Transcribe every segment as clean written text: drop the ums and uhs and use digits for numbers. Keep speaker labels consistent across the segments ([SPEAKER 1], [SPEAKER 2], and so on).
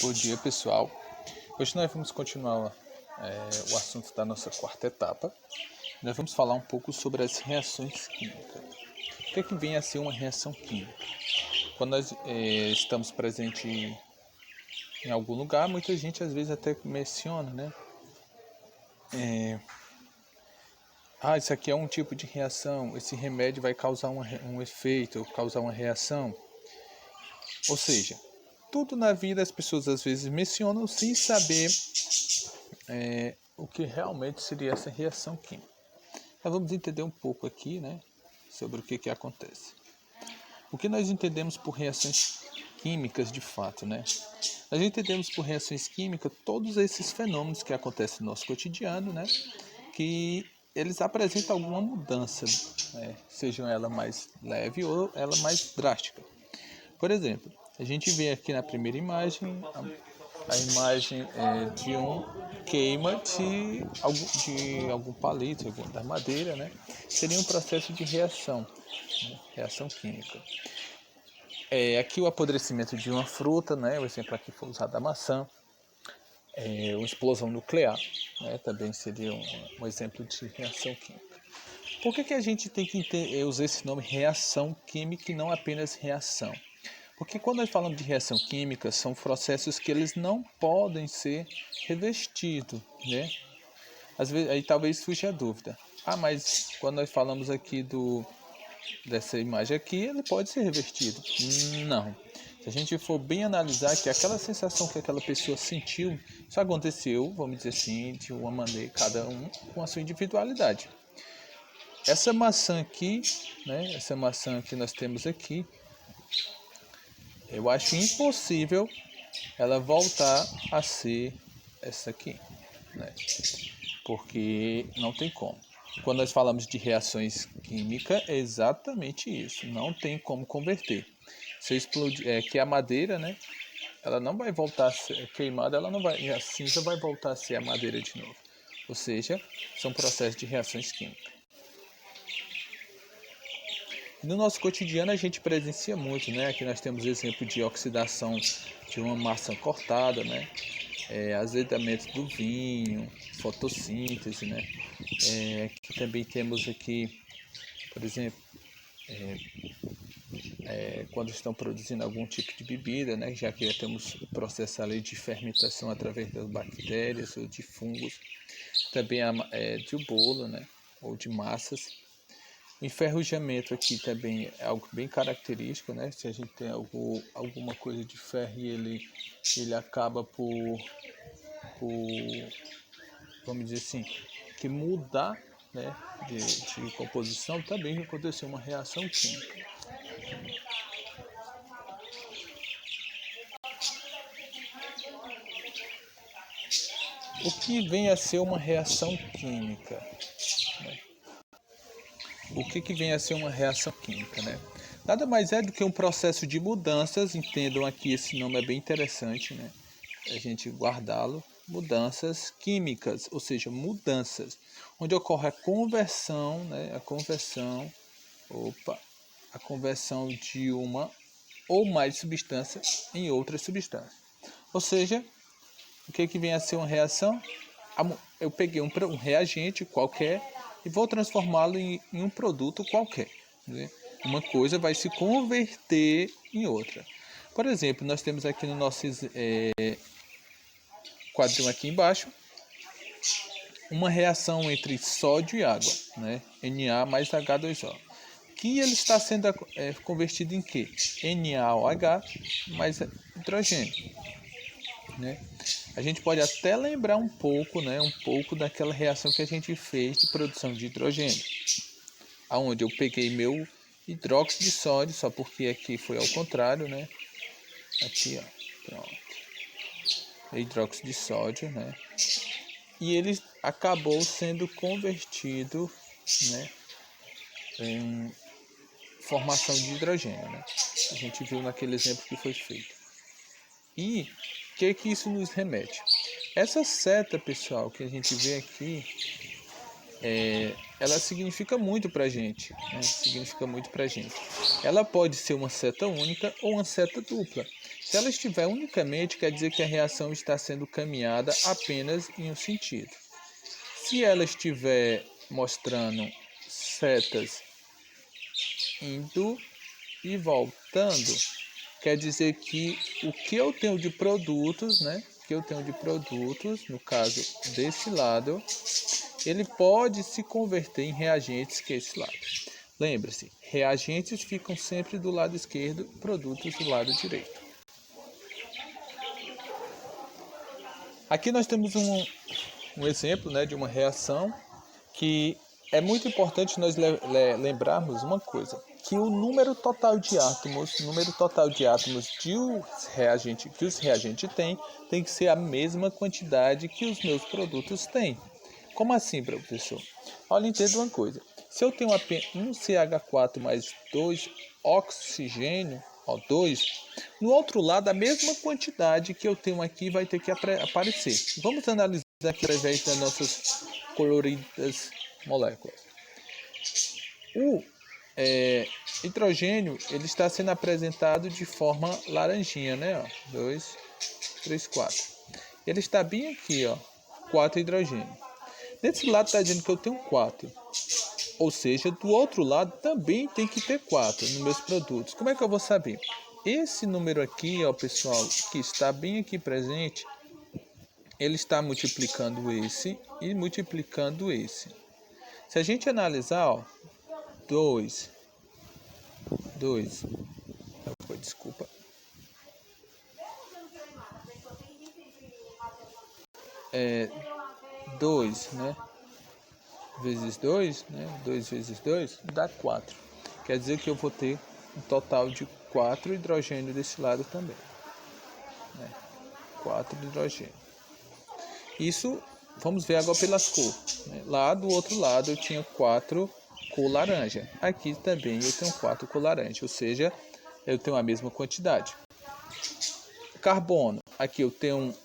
[SPEAKER 1] Bom dia, pessoal. Hoje nós vamos continuar o assunto da nossa quarta etapa. Nós vamos falar um pouco sobre as reações químicas. O que é que vem a ser uma reação química? Quando nós estamos presentes em algum lugar, muita gente às vezes até menciona, né? Isso aqui é um tipo de reação, esse remédio vai causar um efeito, causar uma reação. Ou seja, tudo na vida as pessoas às vezes mencionam sem saber o que realmente seria essa reação química. Então vamos entender um pouco aqui, né, sobre o que acontece. O que nós entendemos por reações químicas de fato, né? Nós entendemos por reações químicas todos esses fenômenos que acontecem no nosso cotidiano, né, que eles apresentam alguma mudança, né, seja ela mais leve ou ela mais drástica. Por exemplo, a gente vê aqui na primeira imagem a imagem de um queima de algum palito, da madeira, né? Seria um processo de reação, né? Reação química. Aqui o apodrecimento de uma fruta, né? O exemplo aqui foi usado a maçã. Uma explosão nuclear, né? Também seria um exemplo de reação química. Por que a gente tem que usar esse nome reação química e não apenas reação? Porque quando nós falamos de reação química, são processos que eles não podem ser revestidos, né? Às vezes, aí talvez surja a dúvida. Mas quando nós falamos aqui dessa imagem aqui, ele pode ser revestido. Não. Se a gente for bem analisar que aquela sensação que aquela pessoa sentiu, isso aconteceu, vamos dizer assim, de uma maneira, cada um com a sua individualidade. Essa maçã aqui, né? Essa maçã que nós temos aqui, eu acho impossível ela voltar a ser essa aqui, né? Porque não tem como. Quando nós falamos de reações químicas, é exatamente isso. Não tem como converter. Se eu explodir, que a madeira, né? Ela não vai voltar a ser queimada, ela não vai, e a cinza vai voltar a ser a madeira de novo. Ou seja, são processos de reações químicas. No nosso cotidiano a gente presencia muito, né? Aqui nós temos exemplo de oxidação de uma maçã cortada, né? Azedamento do vinho, fotossíntese, né? Aqui também temos aqui, por exemplo, quando estão produzindo algum tipo de bebida, né? Já que temos o processo ali de fermentação através das bactérias ou de fungos, também de bolo, né? Ou de massas. O enferrujamento aqui também é algo bem característico, né? Se a gente tem alguma coisa de ferro e ele acaba por, vamos dizer assim, que mudar, né, de composição, também aconteceu uma reação química. O que vem a ser uma reação química? Né? O que vem a ser uma reação química, né? Nada mais é do que um processo de mudanças, entendam aqui, esse nome é bem interessante, né? A gente guardá-lo, mudanças químicas, ou seja, mudanças, onde ocorre a conversão, né? A conversão de uma ou mais substâncias em outras substâncias. Ou seja, o que vem a ser uma reação? Eu peguei um reagente qualquer e vou transformá-lo em um produto qualquer, né? Uma coisa vai se converter em outra. Por exemplo, nós temos aqui no nosso quadrinho aqui embaixo uma reação entre sódio e água, né? Na mais H2O. Que ele está sendo convertido em quê? NaOH mais hidrogênio, né? A gente pode até lembrar um pouco, né, daquela reação que a gente fez de produção de hidrogênio, aonde eu peguei meu hidróxido de sódio, só porque aqui foi ao contrário, né? Aqui, ó, pronto. Hidróxido de sódio, né? E ele acabou sendo convertido, né, em formação de hidrogênio, né? A gente viu naquele exemplo que foi feito. E o que isso nos remete? Essa seta, pessoal, que a gente vê aqui, ela significa muito pra gente, né? Significa muito pra gente. Ela pode ser uma seta única ou uma seta dupla. Se ela estiver unicamente, quer dizer que a reação está sendo caminhada apenas em um sentido. Se ela estiver mostrando setas indo e voltando, quer dizer que o que eu tenho de produtos, né? O que eu tenho de produtos, no caso desse lado, ele pode se converter em reagentes que é esse lado. Lembre-se, reagentes ficam sempre do lado esquerdo, produtos do lado direito. Aqui nós temos um exemplo, né, de uma reação que é muito importante nós lembrarmos uma coisa, que o número total de átomos que os reagentes têm, tem que ser a mesma quantidade que os meus produtos têm. Como assim, professor? Olha, entenda uma coisa. Se eu tenho apenas um CH4 mais 2 oxigênio, O2, no outro lado, a mesma quantidade que eu tenho aqui vai ter que aparecer. Vamos analisar aqui através das nossas coloridas moléculas. O hidrogênio ele está sendo apresentado de forma laranjinha, né? Ó, 2, 3, 4. Ele está bem aqui, ó, 4 hidrogênio. Desse lado está dizendo que eu tenho 4. Ou seja, do outro lado também tem que ter 4 nos meus produtos. Como é que eu vou saber? Esse número aqui, ó, pessoal, que está bem aqui presente, ele está multiplicando esse e multiplicando esse. Se a gente analisar, ó, 2, desculpa. 2, né? Vezes 2, né? 2 vezes 2 dá 4. Quer dizer que eu vou ter um total de 4 hidrogênio desse lado também. Né? 4 hidrogênio. Isso, vamos ver agora pelas cores. Né? Lá do outro lado eu tinha 4 cor laranja. Aqui também eu tenho 4 cor laranja, ou seja, eu tenho a mesma quantidade. Carbono, aqui eu tenho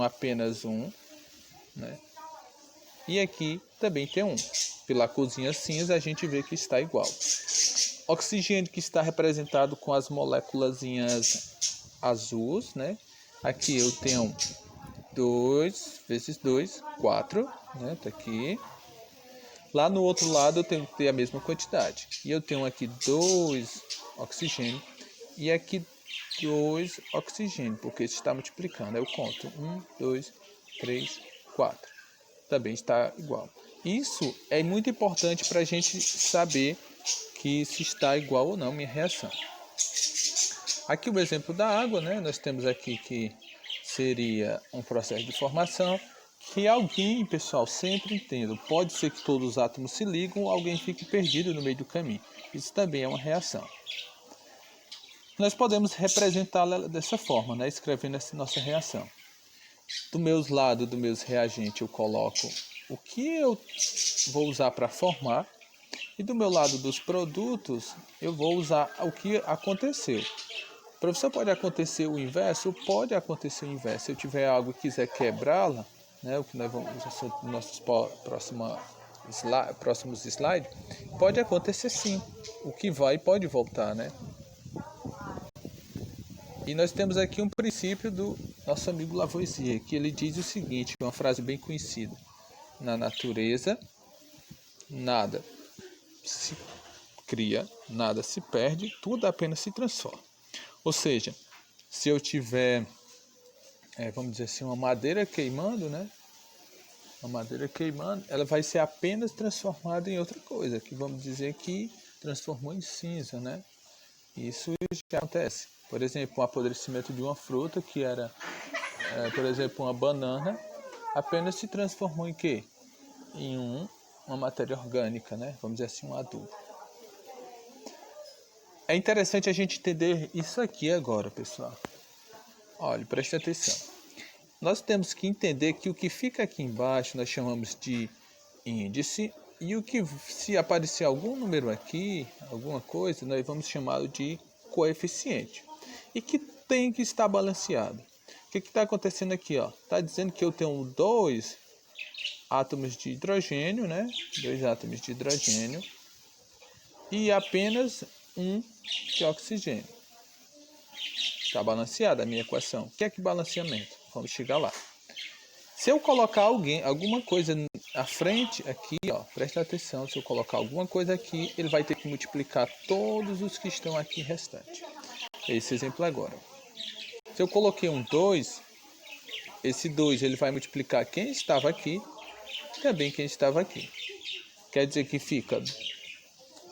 [SPEAKER 1] apenas um, né? E aqui também tem um. Pela corzinha cinza a gente vê que está igual. Oxigênio que está representado com as moléculazinhas azuis, né? Aqui eu tenho 2 vezes 2, 4, né? Tá aqui. Lá no outro lado eu tenho que ter a mesma quantidade. E eu tenho aqui 2 oxigênio e aqui 2 oxigênio, porque isso está multiplicando. Eu conto 1, 2, 3, 4. Também está igual. Isso é muito importante para a gente saber que se está igual ou não a minha reação. Aqui o exemplo da água, né? Nós temos aqui que seria um processo de formação, que alguém, pessoal, sempre entenda. Pode ser que todos os átomos se ligam ou alguém fique perdido no meio do caminho. Isso também é uma reação. Nós podemos representá-la dessa forma, né? Escrevendo essa nossa reação. Do meus lados, dos meus reagentes, eu coloco o que eu vou usar para formar. E do meu lado dos produtos, eu vou usar o que aconteceu. Professor, pode acontecer o inverso? Pode acontecer o inverso. Se eu tiver algo e quiser quebrá-la, né, o que nós vamos nos nossos próximos slides, pode acontecer sim. O que vai pode voltar, né? E nós temos aqui um princípio do nosso amigo Lavoisier, que ele diz o seguinte, uma frase bem conhecida: na natureza, nada se cria, nada se perde, tudo apenas se transforma. Ou seja, se eu tiver, vamos dizer assim, uma madeira queimando, né? Uma madeira queimando, ela vai ser apenas transformada em outra coisa, que vamos dizer que transformou em cinza, né? Isso já acontece. Por exemplo, o apodrecimento de uma fruta que era, por exemplo, uma banana, apenas se transformou em quê? Em uma matéria orgânica, né? Vamos dizer assim, um adubo. É interessante a gente entender isso aqui agora, pessoal. Olha, preste atenção. Nós temos que entender que o que fica aqui embaixo nós chamamos de índice e o que, se aparecer algum número aqui, alguma coisa, nós vamos chamá-lo de coeficiente. E que tem que estar balanceado. O que está acontecendo aqui? Está dizendo que eu tenho 2 átomos de hidrogênio, né? 2 átomos de hidrogênio e apenas 1 de oxigênio. Está balanceada a minha equação. O que é que balanceamento? Vamos chegar lá. Se eu colocar alguma coisa à frente aqui, ó, presta atenção, se eu colocar alguma coisa aqui, ele vai ter que multiplicar todos os que estão aqui restantes. Esse exemplo agora. Se eu coloquei um 2, esse 2 ele vai multiplicar quem estava aqui, também quem estava aqui. Quer dizer que fica,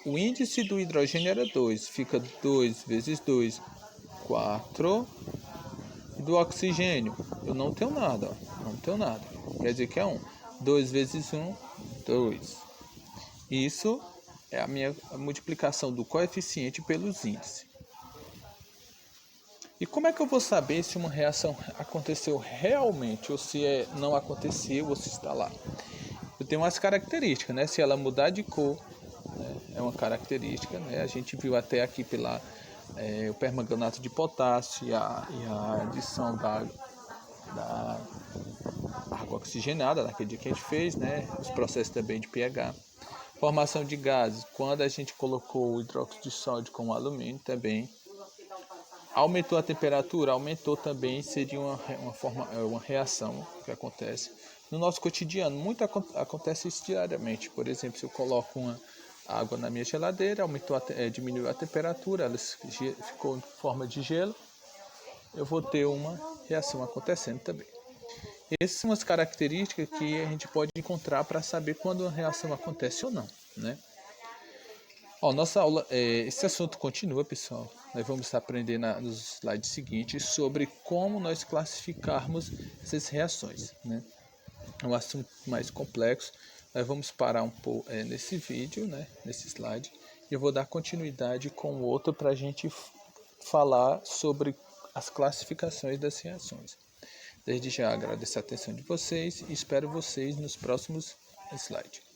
[SPEAKER 1] o índice do hidrogênio era 2, fica 2 vezes 2, 4. Do oxigênio, eu não tenho nada, ó, não tenho nada. Quer dizer que é 1. 2 vezes 1, 2. Isso é a minha multiplicação do coeficiente pelos índices. E como é que eu vou saber se uma reação aconteceu realmente ou se não aconteceu ou se está lá? Eu tenho umas características, né? Se ela mudar de cor, né? É uma característica, né? A gente viu até aqui o permanganato de potássio e a adição da água oxigenada, naquele dia que a gente fez, né? Os processos também de pH. Formação de gases, quando a gente colocou o hidróxido de sódio com o alumínio também. Aumentou a temperatura, aumentou também, seria uma reação que acontece. No nosso cotidiano, muito acontece isso diariamente. Por exemplo, se eu coloco uma água na minha geladeira, diminuiu a temperatura, ela ficou em forma de gelo, eu vou ter uma reação acontecendo também. Essas são as características que a gente pode encontrar para saber quando uma reação acontece ou não, né? Ó, nossa aula, esse assunto continua, pessoal. Nós vamos aprender nos slides seguintes sobre como nós classificarmos essas reações, né? É um assunto mais complexo. Nós vamos parar um pouco nesse vídeo, né? Nesse slide. E eu vou dar continuidade com o outro para a gente falar sobre as classificações das reações. Desde já agradeço a atenção de vocês e espero vocês nos próximos slides.